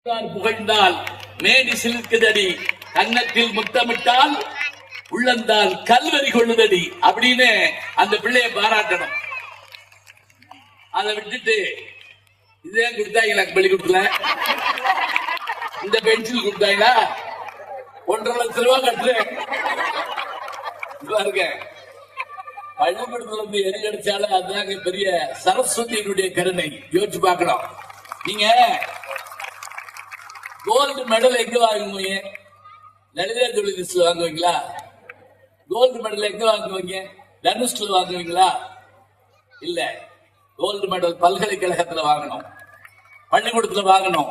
புகழ்ந்தால் மேனி சிலிர்க்குதடி, கன்னத்தில் முத்தமிட்டால் உள்ளந்தால் கல்வரி கொள்ளுதடி அப்படின்னு அந்த பிள்ளைய பாராட்டணும். அதை விட்டுட்டு இதே கொடுத்தாங்களா பள்ளிக்கூடத்துல, இந்த பென்சில் கொடுத்தாங்களா 1.5 லட்சம் ரூபாய் கட்டுறேன் பாருங்க. பள்ளிக்கூடத்துல இருந்து எது கிடைச்சாலும் அதுதாங்க பெரிய சரஸ்வதியினுடைய கருணை. யோசிச்சு பார்க்கணும். நீங்க கோல்டு மெடல் எங்க வாங்குவீங்க? லலிதா ஜுவல்லரிஸ்ல வாங்குவீங்களா? கோல்டு மெடல் எங்க வாங்குவீங்க? தனுஷ்ல வாங்குவீங்களா? இல்ல, கோல்டு மெடல் பல்கலைக்கழகத்துல வாங்கணும், பள்ளிக்கூடத்துல வாங்கணும்,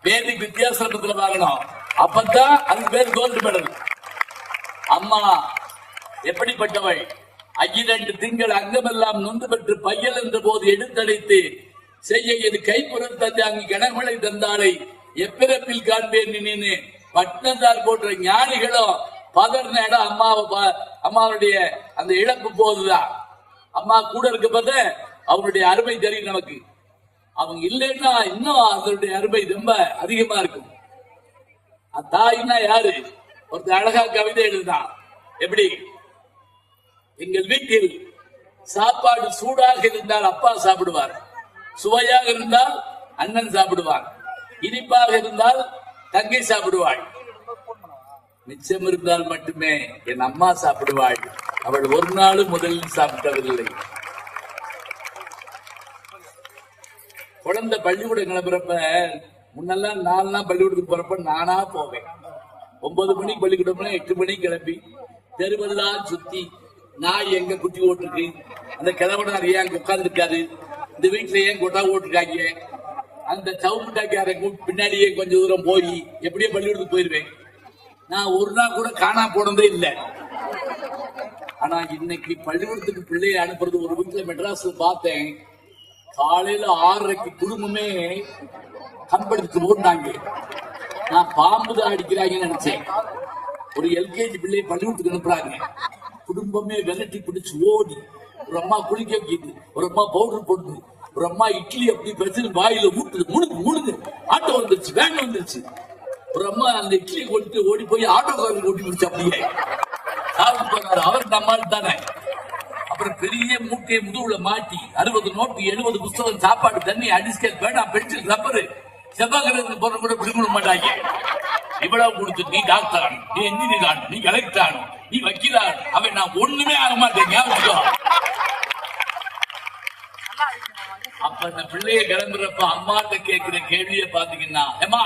வேதிக் வித்தியாசத்துல வாங்கணும். அப்பதான் அதுக்கு பேர் கோல்டு மெடல். அம்மா எப்படிப்பட்டவள்? 2 திங்கள் அங்கமெல்லாம் நொந்து பெற்று பையல் என்ற போது எடுத்தடைத்து செய்ய இது கைப்புறம் தந்தாங்கி கணவளை தந்தாளை எப்பிறப்பில் காண்பேன் நின்னு பட்டினத்தார் போன்ற ஞானிகளும் பதர்ன இடம் அம்மாவுடைய அந்த இழப்பு போதுதான். அம்மா கூட இருக்க போத அவனுடைய அருமை தெரியும் நமக்கு. அவங்க இல்லைன்னா இன்னும் அதனுடைய அருமை ரொம்ப அதிகமா இருக்கும். தாயினா யாரு? ஒருத்தர் அழகா கவிதை எழுதுதான். எப்படி? எங்கள் வீட்டில் சாப்பாடு சூடாக இருந்தால் அப்பா சாப்பிடுவார், சுவையாக இருந்தால் அண்ணன் சாப்பிடுவார், இனிப்பாக இருந்தால் தங்கை சாப்பிடுவாள், மிச்சம் இருந்தால் மட்டுமே என் அம்மா சாப்பிடுவாள். அவள் ஒரு நாளும் முதலில் சாப்பிட்டதில்லை. குழந்தை பள்ளிக்கூடம் கிளம்புறப்ப முன்னெல்லாம் 4 நாள் பள்ளிக்கூடத்துக்கு போறப்ப நானா போவேன். 9 மணிக்கு பள்ளிக்கூடம்னா 8 மணிக்கு கிளம்பி தெருவெல்லாம் சுத்தி நான் எங்க குட்டி ஓட்டுருக்கு, அந்த கிழவனார் ஏன் அங்க உட்கார்ந்து இருக்காரு, இந்த வீட்டுல ஏன் கொட்டா ஓட்டுருக்காங்க, அந்த சவுண்டாக்கியார பின்னாடியே கொஞ்சம் தூரம் போய் எப்படியோ பள்ளிக்கூடத்துக்கு போயிருவேன். நான் ஒரு நாள் கூட காணா போனதே இல்லை. ஆனா இன்னைக்கு பள்ளிக்கூடத்துக்கு பிள்ளையை அனுப்புறது ஒரு வீட்டுல மெட்ராஸ்ல பார்த்தேன். காலையில 6:30 குடும்பமே கம்பெடுத்து ஓடினாங்க. நான் பாம்பு தான் அடிக்கிறாங்கன்னு நினைச்சேன். ஒரு எல்கேஜி பிள்ளையை பள்ளிக்கூடத்துக்கு அனுப்புறாங்க. குடும்பமே விரட்டி பிடிச்சு ஓடி, ஒரு அம்மா குளிக்க வைக்கிது, ஒரு அம்மா பவுடர் போடுது, ஒரு அம்மா இட்லி அப்படி பிரச்சனை வாயில ஊட்டுது, முழுது ஆட்டோ வந்துருச்சு, வேன் வந்துருச்சு. ஒரு அம்மா அந்த இட்லியை கொண்டு ஓடி போய் ஆட்டோக்காரருக்கு ஓட்டி முடிச்சு அப்படியே சாப்பிட்டு போனாரு. அவர் நம்மால் தானே. அப்புறம் பெரிய மூட்டையை முதுகுல மாட்டி 60 நோட்டு 70 புத்தகம் சாப்பாடு தண்ணி அடிஸ்கேல் வேண்டாம் பென்சில் ரப்பரு செவ்வாய்க்கு போற கூட பிடிக்க மாட்டாங்க. இவ்வளவு கொடுத்து நீ டாக்டர் ஆனும், நீ என்ஜினியர் ஆனும், நீ கலெக்டர் ஆனும், நீ வக்கீல் ஆனும், அவன் நான் ஒண்ணுமே ஆக மாட்டேங்க. அப்ப அந்த பிள்ளைய கிளம்புறப்ப அம்மாட்ட கேட்கிற கேள்வியை பாத்தீங்கன்னா, எம்மா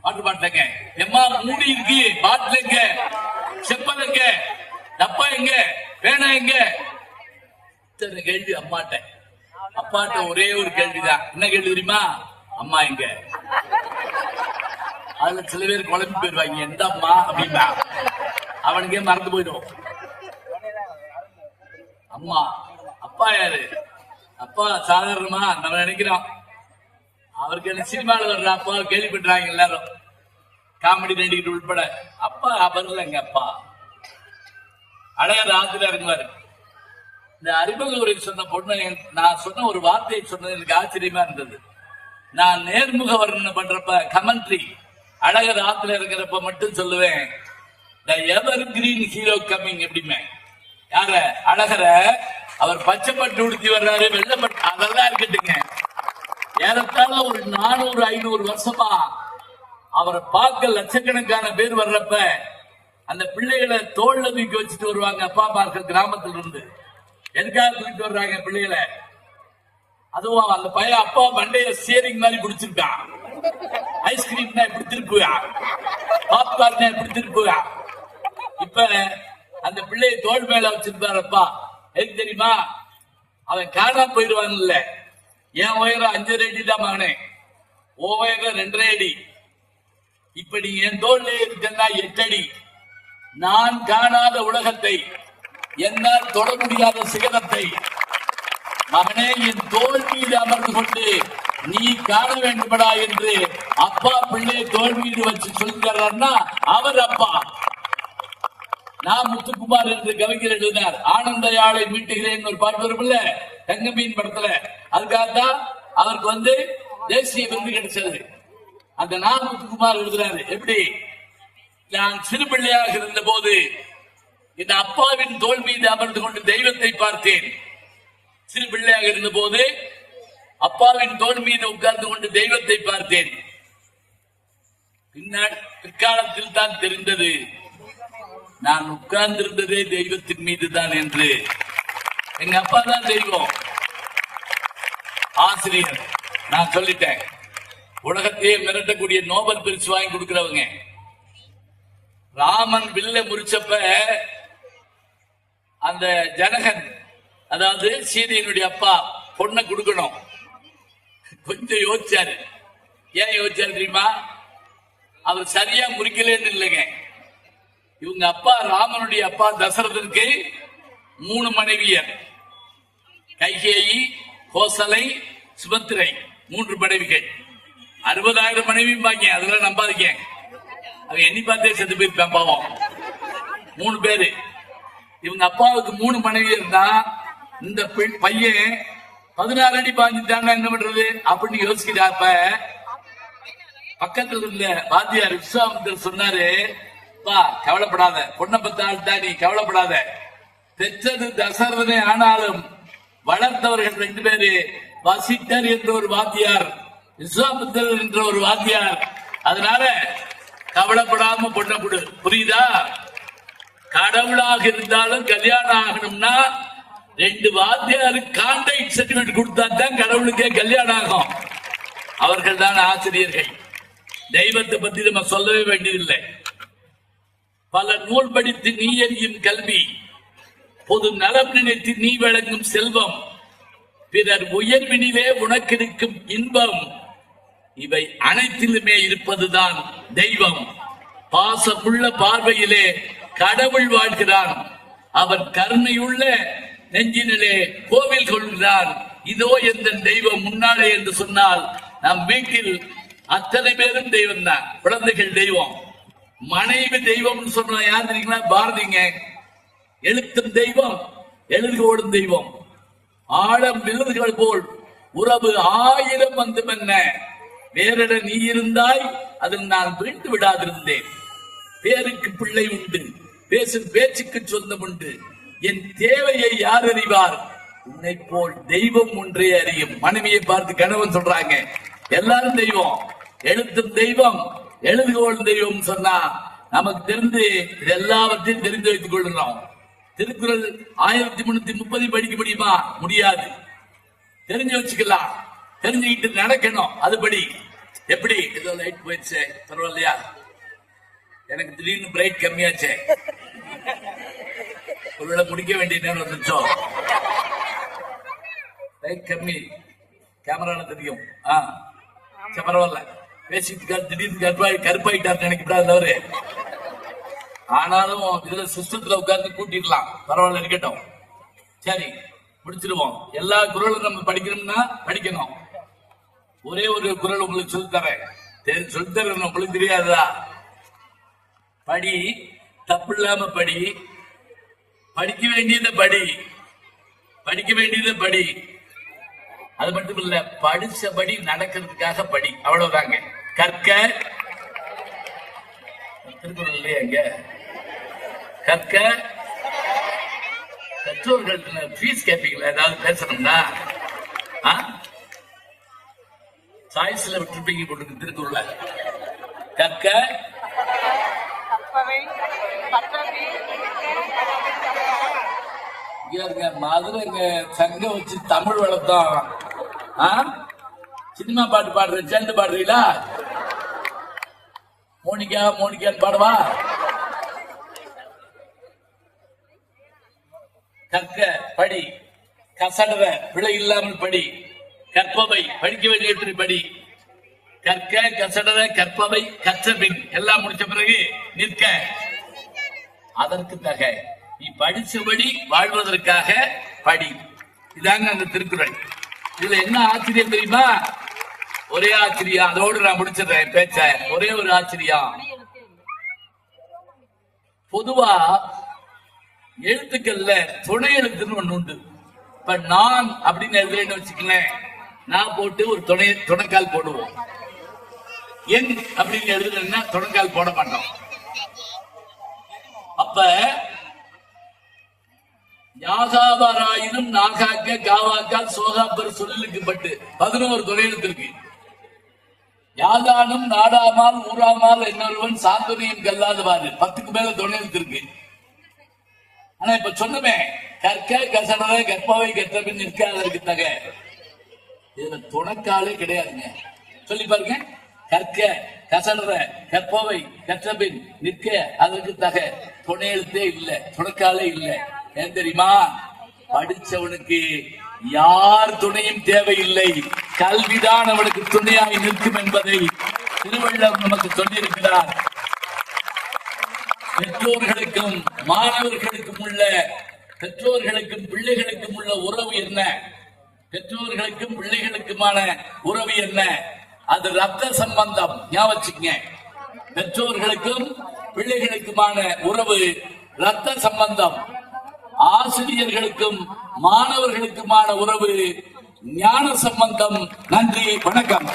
பாட்டு பாட்டங்க, எம்மா மூடி இருக்கு, பாட்டில் எங்க, செப்பல் எங்க, டப்பா எங்க, வேணா எங்க, இத்தனை கேள்வி அம்மாட்ட. அப்பாட்ட ஒரே ஒரு கேள்விதான். என்ன கேள்வி தெரியுமா? அம்மா எங்க? அதுல சில பேர் குழம்பு போயிருவாங்க, எந்த அம்மா அப்படின்னா அவனுக்கே மறந்து போயிடும். அம்மா அப்பா யாரு? அப்பா சாதாரணமா நம்ம நினைக்கிறோம். அவருக்கு என்ன சினிமாவில் வர்ற அப்பா கேள்விப்பட்டாங்க எல்லாரும், காமெடி நடிகர் உட்பட. அப்பா அவர்லங்க அப்பா அழகர் ஆத்துல இருக்குவாரு. இந்த அறிமுக உரை சொன்ன பொண்ணு நான் சொன்ன ஒரு வார்த்தையை சொன்னது எனக்கு ஆச்சரியமா இருந்தது. நான் நேர்முக வர்ணனை பண்றப்ப கமெண்ட்ரி அழகர் ஆத்துல இருக்கிறப்ப மட்டும் சொல்லுவேன், த எவர் கிரீன் ஹீரோ கம்மிங் எப்படிமே. யார? அழகர. அவர் பச்சை பட்டு உடுத்தி வர்றாரு, வெள்ளப்பட்டு, அதெல்லாம் இருக்கட்டுங்க. ஏறத்தாழ ஒரு 400-500 வருஷமா அவரை பார்க்க லட்சக்கணக்கான பேர் வர்றப்ப அந்த பிள்ளைகளை தோல்ல தூக்கி வச்சுட்டு வருவாங்க. அப்பா பார்க்க கிராமத்துல இருந்து எதுக்காக தூக்கிட்டு வர்றாங்க பிள்ளைகளை? அதுவும் அந்த பையன் அப்பா மண்டைய ஸ்டியரிங் மாதிரி பிடிச்சிருக்கான். ஐஸ்கிரீம்னா எப்படி திருப்புவா, பாப்கார்னா எப்படி திருப்புவா. இப்ப அந்த பிள்ளையை தோல் மேல வச்சிருந்தாரப்பா. எதுக்கு தெரியுமா? அவன் காணா போயிடுவான்ல. என் உயரம் 5 அடி தான் மகனே, உன் உயரம் 2.5 அடி. இப்ப நீ என் தோல்ல இருக்கா 8 அடி. நான் காணாத உலகத்தை, என்னால் தொட முடியாத சிகரத்தை மகனே என் தோல் மீது அமர்ந்து கொண்டு நீ காண வேண்டுமடா என்று அப்பா பிள்ளையை தோல் மீது வச்சு சொல்கிறார்னா அவர் அப்பா. நான் முத்துக்குமார் என்று கவிஞர் எழுதினார். ஆனந்த யாழை மீட்டுகிறேன் ஒரு பாட்டு வரும்ல தங்கமீன் படத்துல. அதுக்காகத்தான் அவருக்கு தேசிய விருது கிடைச்சது. அந்த நாமுத்துக்குமார் எழுதுறாரு, எப்படி நான் சிறு பிள்ளையாக இருந்த போது என் அப்பாவின் தோல் மீது அமர்ந்து கொண்டு தெய்வத்தை பார்த்தேன். சிறு பிள்ளையாக இருந்த போது அப்பாவின் தோல் மீது உட்கார்ந்து கொண்டு தெய்வத்தை பார்த்தேன். பிற்காலத்தில் தான் தெரிந்தது நான் உட்கார்ந்திருந்ததே தெய்வத்தின் மீது தான் என்று. எங்க அப்பா தான் தெய்வம். ஆசிரியர் நான் சொல்லிட்டேன், உலகத்தையே மிரட்டக்கூடிய நோபல் பரிசு வாங்கி கொடுக்கிறவங்க. ராமன் வில்ல முறிச்சப்ப அந்த ஜனகன், அதாவது சீதையினுடைய அப்பா, பொண்ணை கொடுக்கணும். கொஞ்சம் யோசிச்சாரு. ஏன் யோசிச்சாரு தெரியுமா? அவர் சரியா முறிக்கலன்னு இல்லைங்க. இவங்க அப்பா ராமனுடைய அப்பா தசரதனுக்கு 3 மனைவியர், கைகேயி, கோசலை, சுபத்திரை, 3 மனைவிகள். 60,000 மனைவி பாங்க, அதெல்லாம் நம்பாதீங்க. அவன் எண்ணி பார்த்தே செத்து போயிருப்பான் பாவம். 3 பேரு. இவங்க அப்பாவுக்கு 3 மனைவியர் தான். இந்த பையன் 16 அடி பாஞ்சிட்டாங்க, என்ன பண்றது அப்படின்னு யோசிக்கிறாப்ப பக்கத்துல இருந்த வாத்தியார் விஸ்வாமித்திரர் சொன்னாரு, பா கவலைப்படாத, பொண்ணை பத்தாள்தா, நீ கவலைப்படாத. பெற்றது தசரதனே ஆனாலும் வளர்த்தவர்கள் 2 பேரு, வசிட்டர் என்ற ஒரு வாத்தியார், விஸ்வாமித்திரர் என்ற ஒரு வாத்தியார். அதனால கவலைப்படாம பொண்ணை கொடு. புரியுதா? கடவுளாக இருந்தாலும் கல்யாணம் ஆகணும்னா 2 வாத்தியாருக்கு கான்ட்ராக்ட் சர்டிபிகேட் கொடுத்தா தான் கடவுளுக்கே கல்யாணம் ஆகும். அவர்கள் தான் ஆசிரியர்கள். தெய்வத்தை பத்தி நம்ம சொல்லவே வேண்டியதில்லை. பல நூல் படித்து நீ அறியும் கல்வி, பொது நலம் நினைத்து நீ வழங்கும் செல்வம், பிறர் உயர்வினிலே உனக்கெடுக்கும் இன்பம், இவை அனைத்திலுமே இருப்பதுதான் தெய்வம். பாசமுள்ள பார்வையிலே கடவுள் வாழ்கிறான். அவன் கருணையுள்ள நெஞ்சினிலே கோவில் கொள்கிறான். இதோ எந்த தெய்வம் முன்னாலே என்று சொன்னால் நம் வீட்டில் அத்தனை பேரும் தெய்வம் தான். குழந்தைகள் தெய்வம், மனைவி தெய்வம் சொன்ன யார் தெரியுங்களா? பாரதிங்க. எழுத்தும் தெய்வம், எழுதுகோடும் தெய்வம். ஆழம் விழுதுகள் போல் உறவு 1000 வந்து என்ன, வேறிட நீ இருந்தாய் அதில் நான் வீழ்ந்து விடாதிருந்தேன். பேருக்கு பிள்ளை உண்டு, பேசும் பேச்சுக்கு சொந்தம் உண்டு. என் தேவையை யார் அறிவார்? உன்னை போல் தெய்வம் ஒன்றே அறியும். மனைவியை பார்த்து கணவன் சொல்றாங்க, எல்லாரும் தெய்வம், எழுத்தும் தெய்வம், எழுதுகோள் தெய்வம் சொன்னா நமக்கு தெரிந்து எல்லாவற்றையும் தெரிந்து வைத்துக் கொள்கிறோம். திருக்குறள் 1330 படிக்க முடியுமா? முடியாது. தெரிஞ்சு வச்சுக்கலாம், தெரிஞ்சுக்கிட்டு நடக்கணும். அதுபடி எப்படி? ஏதோ லைட் போயிடுச்சு, பரவாயில்லையா? எனக்கு திடீர்னு பிரைட் கம்மியாச்சு, ஒருவேளை முடிக்க வேண்டிய நேரம் வந்துச்சோ. லைட் கம்மி, கேமரால தெரியும். பரவாயில்ல, பேசிட்டு திடீர்னு கருப்பாயிட்டார் நினைக்கப்படாதவரு. ஆனாலும் இதுல சிஸ்டத்துல உட்கார்ந்து கூட்டிடலாம், பரவாயில்ல, இருக்கட்டும். சரி, முடிச்சிருவோம். எல்லா குரலும் நம்ம படிக்கணும்னா படிக்கணும். ஒரே ஒரு குரல் உங்களுக்கு சொல்லித்தரேன், சொல்லித்தரேன். உங்களுக்கு தெரியாதா? படி, தப்பு இல்லாம படி, படிக்க வேண்டியதை படி, படிக்க வேண்டியதை படி. அது மட்டும் இல்ல, படிச்சபடி நடக்கிறதுக்காக படி, அவ்வளவுதாங்க. கற்க, திருக்குறள் இல்லையா இங்க? கற்க. பெற்றோர்கள் ஃபீஸ் கேட்பீங்களா ஏதாவது பேசணும்னா? சாய்ஸ்ல விட்டுருப்பீங்க போட்டு திருக்குறள். கற்க, மதுரைங்க சங்கம் வச்சு தமிழ் வளர்த்தோம். சினிமா பாட்டு பாடுற சேர்ந்து பாடுறீங்களா? மோனிகா மோனிகான்னு பாடுவா. கற்க, படி, கசடர பிழை இல்லாமல் படி, கற்பவை படிக்க வேண்டிய படி. கற்க, கசடர, கற்பவை, கற்ற பின் எல்லாம் முடிச்ச பிறகு நிற்க. அதற்கு தக நீ படிச்சபடி வாழ்வதற்காக படி. இதாங்க அந்த திருக்குறள். இதுல என்ன ஆச்சரியம் தெரியுமா? ஒரே ஆச்சரியம். அதோடு நான் முடிச்சிடுறேன் பேச்ச. ஒரே ஒரு ஆச்சரியம். பொதுவா எழுத்துக்கள்ல துணை எழுத்துன்னு ஒண்ணு உண்டு. இப்ப நான் அப்படின்னு எழுதுறேன்னு வச்சுக்கலேன், நான் போட்டு ஒரு துணைக்கால் போடுவோம். என் அப்படின்னு எழுதுனா தொடங்கால் போட மாட்டோம். அப்ப யாகாவராயினும் நாகாக்க காவாக்கால் சோகாப்பர் சொல்லுக்கு பட்டு 11 தொழிலத்திற்கு யாதானும் நாடாமால் ஊராமால் என்னொருவன் சாந்தனையும் கல்லாதவாறு 10க்கு மேல தொழிலத்திற்கு. ஆனா இப்ப சொன்னமே கற்க கசடர கற்பவை கற்றபின் நிற்க அதற்கு தக, இதுல துணக்காலே கிடையாதுங்க. சொல்லி பாருங்க, கற்க கசடர கற்பவை கற்றபின் நிற்க அதற்கு தக, துணை எழுத்தே இல்ல, துணக்காலே இல்ல. ஏன் தெரியுமா? படிச்சவனுக்கு யார் துணையும் தேவையில்லை, கல்விதான் அவனுக்கு துணையாய் நிற்கும் என்பதை திருவள்ளுவர் நமக்கு சொல்லியிருக்கிறார். பெற்றோர்களுக்கும் மாணவர்களுக்கும் உள்ள, பெற்றோர்களுக்கும் பிள்ளைகளுக்கும் உள்ள உறவு என்ன? பெற்றோர்களுக்கும் பிள்ளைகளுக்குமான உறவு என்ன? அது ரத்த சம்பந்தம். ஞாபகம், பெற்றோர்களுக்கும் பிள்ளைகளுக்குமான உறவு ரத்த சம்பந்தம். ஆசிரியர்களுக்கும் மாணவர்களுக்குமான உறவு ஞான சம்பந்தம். நன்றி, வணக்கம்.